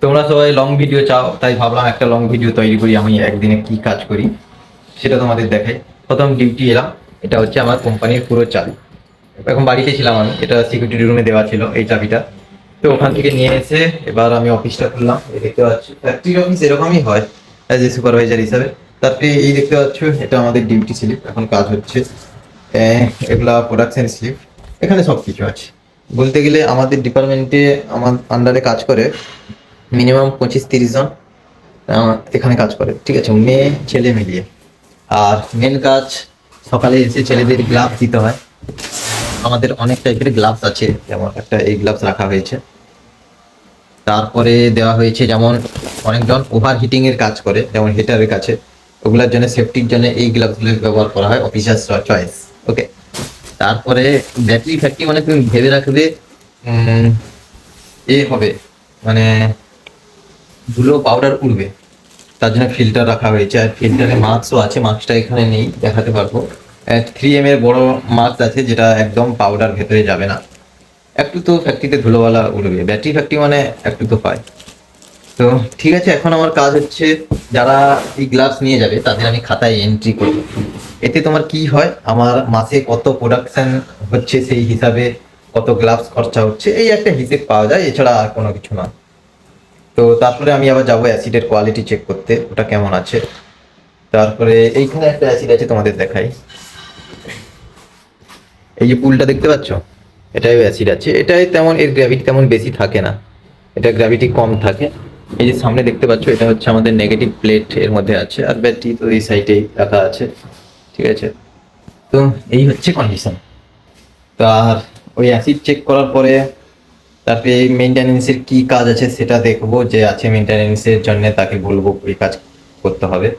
তোমরা সবাই long video চাও, তাই ভাবলাম একটা লং ভিডিও তৈরি করি, আমি একদিনে কি কাজ করি সেটা তোমাদের দেখাই। প্রথম ডিউটি এলাম, এটা হচ্ছে আমার কোম্পানির পুরো চাবি। এখন বাড়িতে ছিলাম আমি, এটা সিকিউরিটি রুমে দেওয়া ছিল এই চাবিটা। তো ওখান থেকে নিয়ে এসে এবার আমি অফিসটা খুললাম। এই দেখতে পাচ্ছি ফ্যাক্টরি অফিস এরকমই হয় অ্যাজ এ সুপারভাইজার হিসাবে। তারপরে এই দেখতে পাচ্ছ এটা আমাদের ডিউটি স্লিপ, এখন কাজ হচ্ছে। এগুলা প্রোডাকশন স্লিপ, এখানে সব কিছু আছে। বলতে গেলে আমাদের ডিপার্টমেন্টে আমার আন্ডারে কাজ করে মিনিমাম 25-30 জন এখানে কাজ করে, ঠিক আছে, মেয়ে ছেলে মিলিয়ে। আর মেন কাজ সকালে এসে ছেলেদের গ্লাভস দিতে হয়। আমাদের অনেক টাইপের গ্লাভস আছে, যেমন একটা এই গ্লাভস রাখা হয়েছে। তারপরে দেওয়া হয়েছে যেমন অনেকজন ওভার হিটিং এর কাজ করে, যেমন হিটারের কাছে, ওগুলোর জন্য সেফটির জন্য এই গ্লাভসগুলো ব্যবহার করা হয়, অফিসার্স চয়েস। ওকে। তারপরে ব্যাটারি ফ্যাক্টরি মানে তুমি ভেবে রাখবে এ হবে, মানে ধুলো পাউডার উড়বে, তার জন্য ফিল্টার রাখা হয়েছে। আর ফিল্টারে মাস্কও আছে, মাস্কটা এখানে নেই, দেখাতে পারবো। 3M এর বড় মাস্ক আছে, যেটা একদম পাউডার ভেতরে যাবে না। একটু তো ফ্যাক্টরিতে ধুলোবালা উড়বে, ব্যাটারি ফ্যাক্টরি মানে একটু তো পায়। তো ঠিক আছে, এখন আমার কাজ হচ্ছে যারা এই গ্লাভস নিয়ে যাবে তাদের আমি খাতায় এন্ট্রি করব। এতে তোমার কি হয়, আমার মাসে কত প্রোডাকশন হচ্ছে সেই হিসাবে কত গ্লাভস খরচা হচ্ছে, এই একটা হিসেব পাওয়া যায়, এছাড়া আর কোনো কিছু না। তো তারপরে আমি আবার যাবো অ্যাসিডের কোয়ালিটি চেক করতে, ওটা কেমন আছে। তারপরে এইখানে একটা অ্যাসিড আছে, তোমাদের দেখাই। এই যে পুলটা দেখতে পাচ্ছ, এটাই অ্যাসিড আছে। এটাই তেমন, এর গ্র্যাভিটি তেমন বেশি থাকে না, এটা গ্র্যাভিটি কম থাকে। এই যে সামনে দেখতে পাচ্ছ, এটা হচ্ছে আমাদের নেগেটিভ প্লেট, এর মধ্যে আছে। আর ব্যাটারি তো এই সাইডেই রাখা আছে, ঠিক আছে। তো এই হচ্ছে কন্ডিশন। তো আর ওই অ্যাসিড চেক করার পরে তারপরে মেনটেন্যান্সের কি কাজ আছে সেটা দেখবো, যে আছে মেনটেন্যান্সের জন্য তাকে বলবো ওই কাজ করতে হবে।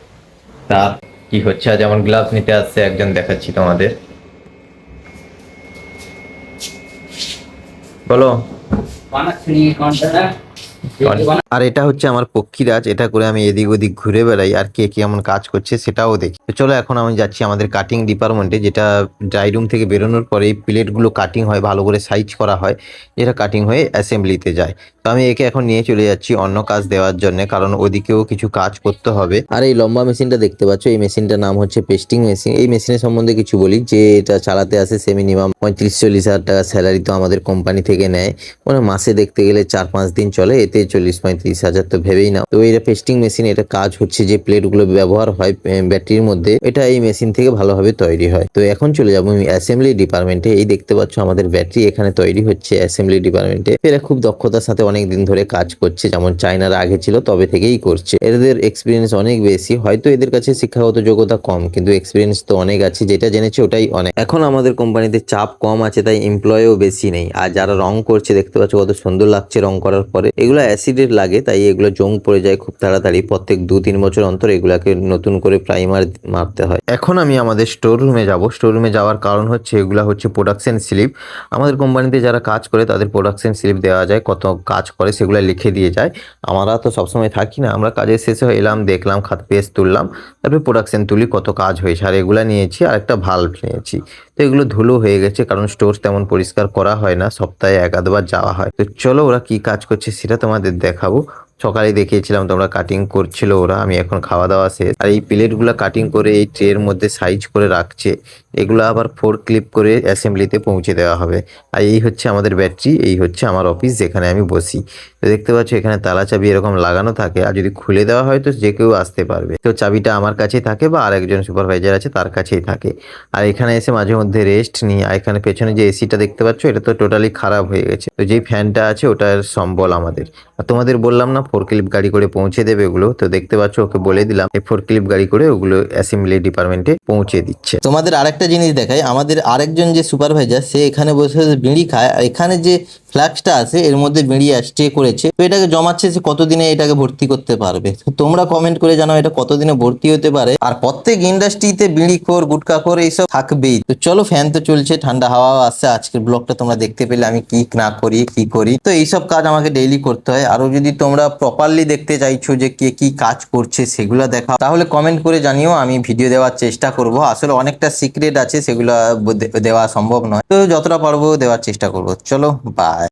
তার কি হচ্ছে, যেমন গ্লাভস নিতে আসছে একজন, দেখাচ্ছি তোমাদের, বলো। আর এটা হচ্ছে আমার পক্ষীরাজ, এটা করে আমি এদিক ওদিক ঘুরে বেড়াই, আর কে কেমন কাজ করছে সেটাও দেখি। তো চলো এখন আমি যাচ্ছি আমাদের কাটিং ডিপার্টমেন্টে, যেটা ড্রাই রুম থেকে বেরোনোর পরে এই প্লেটগুলো কাটিং হয়, ভালো করে সাইজ করা হয়, এটা কাটিং হয়ে অ্যাসেম্বলিতে যায়। তো আমি একে এখন নিয়ে চলে যাচ্ছি অন্য কাজ দেওয়ার জন্য, কারণ ওদিকেও কিছু কাজ করতে হবে। আর এই লম্বা মেশিনটা দেখতে পাচ্ছ, এই মেশিনটার নাম হচ্ছে পেস্টিং মেশিন। এই মেশিনের সম্বন্ধে কিছু বলি, যে এটা চালাতে আসে সে মিনিমাম 35-40 হাজার টাকা স্যালারি তো আমাদের কোম্পানি থেকে নেয়। মানে মাসে দেখতে গেলে 4-5 দিন চলে, এতে 40-35 হাজার তো ভেবেই না। তো এটা পেস্টিং মেশিন, এটা কাজ হচ্ছে যে প্লেটগুলো ব্যবহার হয় ব্যাটারির মধ্যে, এটা এই মেশিন থেকে ভালোভাবে তৈরি হয়। তো এখন চলে যাবো আমি অ্যাসেম্বলি ডিপার্টমেন্টে। এই দেখতে পাচ্ছ আমাদের ব্যাটারি এখানে তৈরি হচ্ছে অ্যাসেম্বলি ডিপার্টমেন্টে। এরা খুব দক্ষতার সাথে অনেক দিন ধরে কাজ করছে, যেমন চায়নার আগে ছিল তবে থেকেই করছে। এদের এক্সপিরিয়েন্স অনেক বেশি, হয়তো এদের কাছে শিক্ষাগত যোগ্যতা কম, কিন্তু এক্সপিরিয়েন্স তো অনেক আছে, যেটা জেনেছে ওটাই অনেক। এখন আমাদের কোম্পানিতে চাপ কম আছে, তাই এমপ্লয়ও বেশি নেই। আর যারা রং করছে দেখতে পাচ্ছ কত সুন্দর লাগছে রং করার পরে। এগুলো অ্যাসিডের লাগে, তাই এগুলো জং পড়ে যায় খুব তাড়াতাড়ি। প্রত্যেক 2-3 বছর অন্তর এগুলাকে নতুন করে প্রাইমার মারতে হয়। এখন আমি আমাদের স্টোর রুমে যাব। স্টোর রুমে যাওয়ার কারণ হচ্ছে, এগুলা হচ্ছে প্রোডাকশন স্লিপ। আমাদের কোম্পানিতে যারা কাজ করে তাদের প্রোডাকশন স্লিপ দেওয়া যায়, কত কাজ করে সেগুলো লিখে দিয়ে যায়। আমরা তো সবসময় থাকি না, আমরা কাজের শেষে এলাম, দেখলাম, খাত পেজ তুললাম, তারপরে প্রোডাকশন তুলি কত কাজ হয়েছে। আর এগুলা নিয়েছি, আর একটা ভাল্ব নিয়েছি। তো এগুলো ধুলো হয়ে গেছে, কারণ স্টোর তেমন পরিষ্কার করা হয় না, সপ্তাহে 1-2 বার যাওয়া হয়। তো চলো ওরা কি কাজ করছে সেটা তোমাদের দেখাবো। সকালে দেখিয়েছিলাম, তোমরা কাটিং করছিল ওরা, আমি এখন খাওয়া দাওয়া শেষ। আর এই প্লেটগুলো কাটিং করে এই ট্রের মধ্যে সাইজ করে রাখছে, এগুলো আবার 4 ক্লিপ করে অ্যাসেম্বলিতে পৌঁছে দেওয়া হবে। আর এই হচ্ছে আমাদের ব্যাটারি, এই হচ্ছে আমার অফিস যেখানে আমি বসি। তো দেখতে পাচ্ছ এখানে তালা চাবি এরকম লাগানো থাকে, আর যদি খুলে দেওয়া হয় তো যে কেউ আসতে পারবে। তো চাবিটা আমার কাছেই থাকে, বা আরেকজন সুপারভাইজার আছে তার কাছেই থাকে। আর এখানে এসে মাঝে মধ্যে রেস্ট নিই। আর এখানে পেছনে যে এসিটা দেখতে পাচ্ছ, এটা তো টোটালি খারাপ হয়ে গেছে, তো যেই ফ্যানটা আছে ওটার সম্বল আমাদের। আর তোমাদের বললাম না 4 ক্লিপ গাড়ি করে পৌঁছে দেবে ওগুলো, তো দেখতে পাচ্ছ ওকে বলে দিলাম এই 4 ক্লিপ গাড়ি করে ওগুলো অ্যাসেম্বলি ডিপার্টমেন্টে পৌঁছে দিচ্ছে। তোমাদের আরেকটা জিনিস দেখাই, আমাদের আরেকজন যে সুপারভাইজার সে এখানে বসে বসে বিড়ি খায়। আর এখানে যে ফ্ল্যাক্সটা আছে এর মধ্যে বিড়ি স্টে করেছে, তো এটাকে জমাচ্ছে, সে কতদিনে এটাকে ভর্তি করতে পারবে। তো তোমরা কমেন্ট করে জানাও এটা কতদিনে ভর্তি হতে পারে। আর প্রত্যেক ইন্ডাস্ট্রিতে বিড়িখোর গুটখাখোর এইসব থাকবেই। তো চলো, ফ্যান তো চলছে, ঠান্ডা হাওয়া আসছে। আজকের ব্লগটা তোমরা দেখতে পেলে আমি কি না করি, কি করি। তো এইসব কাজ আমাকে ডেইলি করতে হয়। আরো যদি তোমরা প্রপারলি দেখতে চাইছো যে কে কি কাজ করছে সেগুলো দেখা, তাহলে কমেন্ট করে জানিও, আমি ভিডিও দেওয়ার চেষ্টা করব। আসলে অনেকটা সিক্রেট আছে, সেগুলো দেওয়া সম্ভব নয়, তো যতটা পারবো দেওয়ার চেষ্টা করব। চলো, বাই।